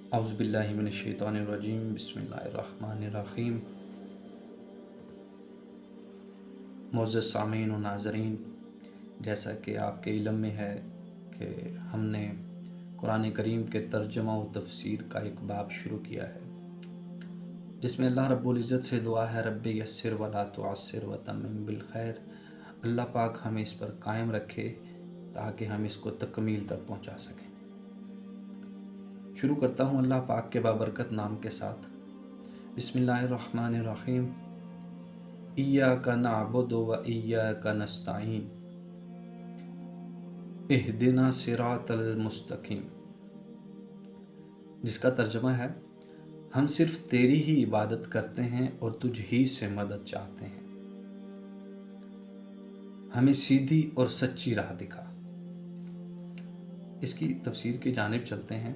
اعوذ باللہ من الشیطان الرجیم، بسم اللہ الرحمن الرحیم۔ معزز سامعین و ناظرین، جیسا کہ آپ کے علم میں ہے کہ ہم نے قرآن کریم کے ترجمہ و تفسیر کا ایک باب شروع کیا ہے، جس میں اللہ رب العزت سے دعا ہے رب یسر ولا تعسر وتمم بالخیر۔ اللہ پاک ہمیں اس پر قائم رکھے تاکہ ہم اس کو تکمیل تک پہنچا سکیں۔ شروع کرتا ہوں اللہ پاک کے بابرکت نام کے ساتھ۔ بسم اللہ الرحمن الرحیم۔ ایاک نعبد و ایاک نستعین اہدنا صراط المستقیم، جس کا ترجمہ ہے ہم صرف تیری ہی عبادت کرتے ہیں اور تجھ ہی سے مدد چاہتے ہیں، ہمیں سیدھی اور سچی راہ دکھا۔ اس کی تفسیر کی جانب چلتے ہیں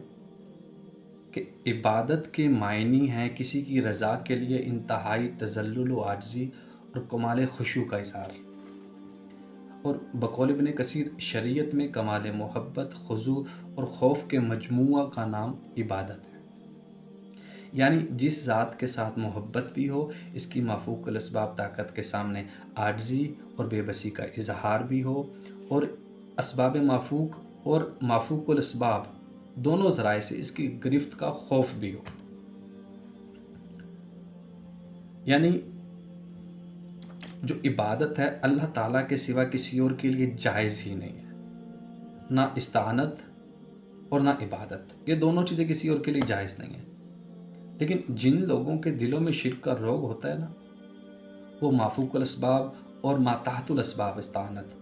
کہ عبادت کے معنی ہیں کسی کی رضا کے لیے انتہائی تذلل و عاجزی اور کمال خشوع کا اظہار، اور بقول ابن کثیر شریعت میں کمال محبت، خضوع اور خوف کے مجموعہ کا نام عبادت ہے، یعنی جس ذات کے ساتھ محبت بھی ہو، اس کی مافوق الاسباب طاقت کے سامنے عاجزی اور بے بسی کا اظہار بھی ہو، اور اسباب مافوق اور مافوق الاسباب دونوں ذرائع سے اس کی گرفت کا خوف بھی ہو، یعنی جو عبادت ہے اللہ تعالیٰ کے سوا کسی اور کے لیے جائز ہی نہیں ہے، نہ استعانت اور نہ عبادت، یہ دونوں چیزیں کسی اور کے لیے جائز نہیں ہیں۔ لیکن جن لوگوں کے دلوں میں شرک کا روگ ہوتا ہے نا، وہ مافوق الاسباب اور ما تحت الاسباب استعانت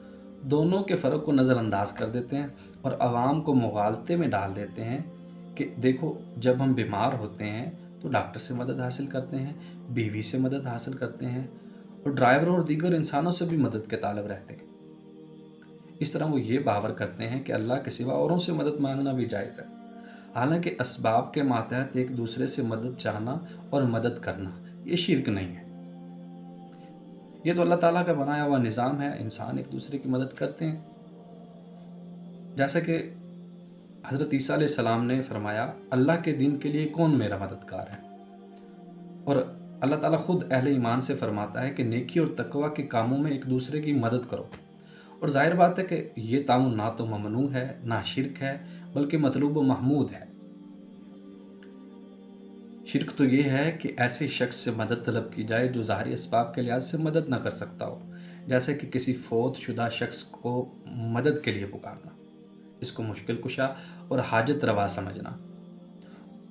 دونوں کے فرق کو نظر انداز کر دیتے ہیں اور عوام کو مغالطے میں ڈال دیتے ہیں کہ دیکھو جب ہم بیمار ہوتے ہیں تو ڈاکٹر سے مدد حاصل کرتے ہیں، بیوی سے مدد حاصل کرتے ہیں، اور ڈرائیوروں اور دیگر انسانوں سے بھی مدد کے طالب رہتے ہیں۔ اس طرح وہ یہ باور کرتے ہیں کہ اللہ کے سوا اوروں سے مدد مانگنا بھی جائز ہے، حالانکہ اسباب کے ماتحت ایک دوسرے سے مدد چاہنا اور مدد کرنا یہ شرک نہیں ہے، یہ تو اللہ تعالیٰ کا بنایا ہوا نظام ہے، انسان ایک دوسرے کی مدد کرتے ہیں۔ جیسا کہ حضرت عیسیٰ علیہ السلام نے فرمایا اللہ کے دین کے لیے کون میرا مددگار ہے، اور اللہ تعالیٰ خود اہل ایمان سے فرماتا ہے کہ نیکی اور تقوی کے کاموں میں ایک دوسرے کی مدد کرو، اور ظاہر بات ہے کہ یہ تعاون نہ تو ممنوع ہے نہ شرک ہے بلکہ مطلوب و محمود ہے۔ شرک تو یہ ہے کہ ایسے شخص سے مدد طلب کی جائے جو ظاہری اسباب کے لحاظ سے مدد نہ کر سکتا ہو، جیسے کہ کسی فوت شدہ شخص کو مدد کے لیے پکارنا، اس کو مشکل کشا اور حاجت روا سمجھنا،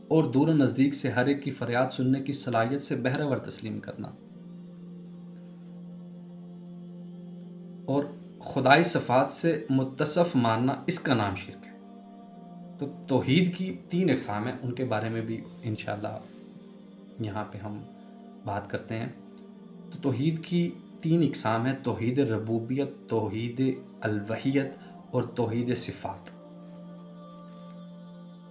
اور دور و نزدیک سے ہر ایک کی فریاد سننے کی صلاحیت سے بہرہ ور تسلیم کرنا، اور خدائی صفات سے متصف ماننا، اس کا نام شرک ہے۔ تو توحید کی 3 اقسام ہیں، ان کے بارے میں بھی انشاءاللہ یہاں پہ ہم بات کرتے ہیں۔ تو توحید کی 3 اقسام ہیں: توحید ربوبیت، توحید الوہیت اور توحید صفات۔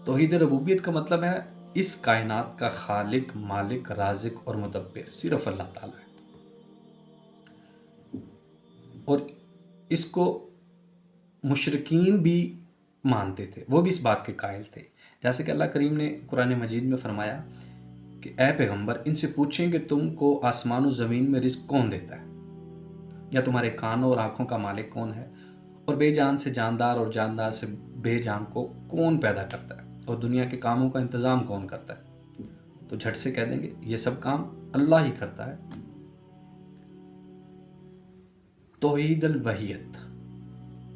توحید ربوبیت کا مطلب ہے اس کائنات کا خالق، مالک، رازق اور مدبر صرف اللہ تعالیٰ ہے، اور اس کو مشرکین بھی مانتے تھے، وہ بھی اس بات کے قائل تھے، جیسے کہ اللہ کریم نے قرآن مجید میں فرمایا کہ اے پیغمبر ان سے پوچھیں کہ تم کو آسمان و زمین میں رزق کون دیتا ہے، یا تمہارے کانوں اور آنکھوں کا مالک کون ہے، اور بے جان سے جاندار اور جاندار سے بے جان کو کون پیدا کرتا ہے، اور دنیا کے کاموں کا انتظام کون کرتا ہے؟ تو جھٹ سے کہہ دیں گے یہ سب کام اللہ ہی کرتا ہے۔ توحید الوہیت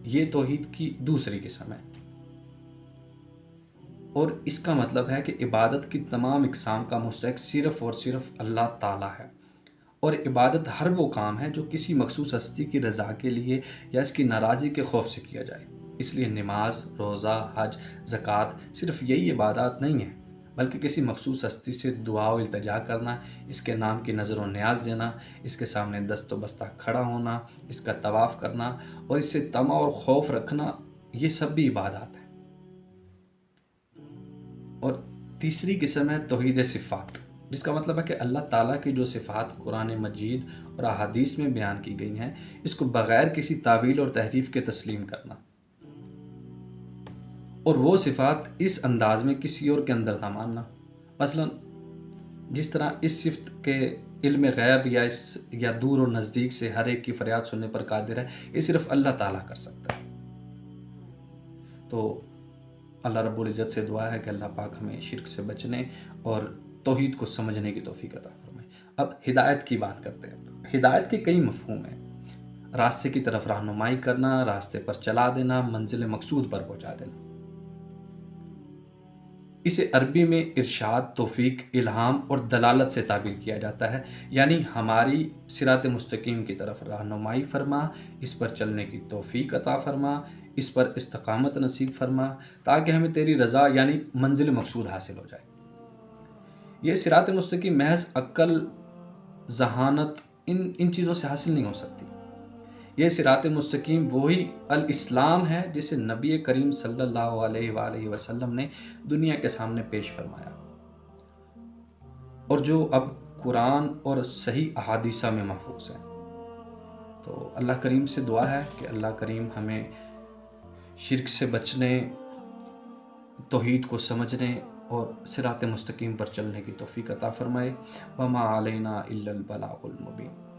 یہ توحید کی دوسری قسم ہے، اور اس کا مطلب ہے کہ عبادت کی تمام اقسام کا مستحق صرف اور صرف اللہ تعالیٰ ہے، اور عبادت ہر وہ کام ہے جو کسی مخصوص ہستی کی رضا کے لیے یا اس کی ناراضی کے خوف سے کیا جائے۔ اس لیے نماز، روزہ، حج، زکوٰۃ صرف یہی عبادات نہیں ہیں، بلکہ کسی مخصوص ہستی سے دعا و التجا کرنا، اس کے نام کی نظر و نیاز دینا، اس کے سامنے دست و بستہ کھڑا ہونا، اس کا طواف کرنا اور اس سے طمع اور خوف رکھنا، یہ سب بھی عبادات ہیں۔ اور تیسری قسم ہے توحید صفات، جس کا مطلب ہے کہ اللہ تعالیٰ کی جو صفات قرآن مجید اور احادیث میں بیان کی گئی ہیں، اس کو بغیر کسی تعویل اور تحریف کے تسلیم کرنا، اور وہ صفات اس انداز میں کسی اور کے اندر نہ ماننا۔ مثلا جس طرح اس صفت کے علم غیب یا دور اور نزدیک سے ہر ایک کی فریاد سننے پر قادر ہے، یہ صرف اللہ تعالیٰ کر سکتا ہے۔ تو اللہ رب العزت سے دعا ہے کہ اللہ پاک ہمیں شرک سے بچنے اور توحید کو سمجھنے کی توفیق عطا فرمائے۔ اب ہدایت کی بات کرتے ہیں۔ ہدایت کے کئی مفہوم ہیں۔ راستے کی طرف رہنمائی کرنا، راستے پر چلا دینا، منزل مقصود پر پہنچا دینا۔ اسے عربی میں ارشاد، توفیق، الہام اور دلالت سے تعبیر کیا جاتا ہے، یعنی ہماری صراط مستقیم کی طرف رہنمائی فرما، اس پر چلنے کی توفیق عطا فرما، اس پر استقامت نصیب فرما، تاکہ ہمیں تیری رضا یعنی منزل مقصود حاصل ہو جائے۔ یہ صراط مستقیم محض عقل، ذہانت، ان چیزوں سے حاصل نہیں ہو سکتی۔ یہ صراط مستقیم وہی الاسلام ہے جسے نبی کریم صلی اللہ علیہ وآلہ وسلم نے دنیا کے سامنے پیش فرمایا، اور جو اب قرآن اور صحیح احادیث میں محفوظ ہے۔ تو اللہ کریم سے دعا ہے کہ اللہ کریم ہمیں شرک سے بچنے، توحید کو سمجھنے اور صراط مستقیم پر چلنے کی توفیق عطا فرمائے۔ وما علینا الا البلاغ المبین۔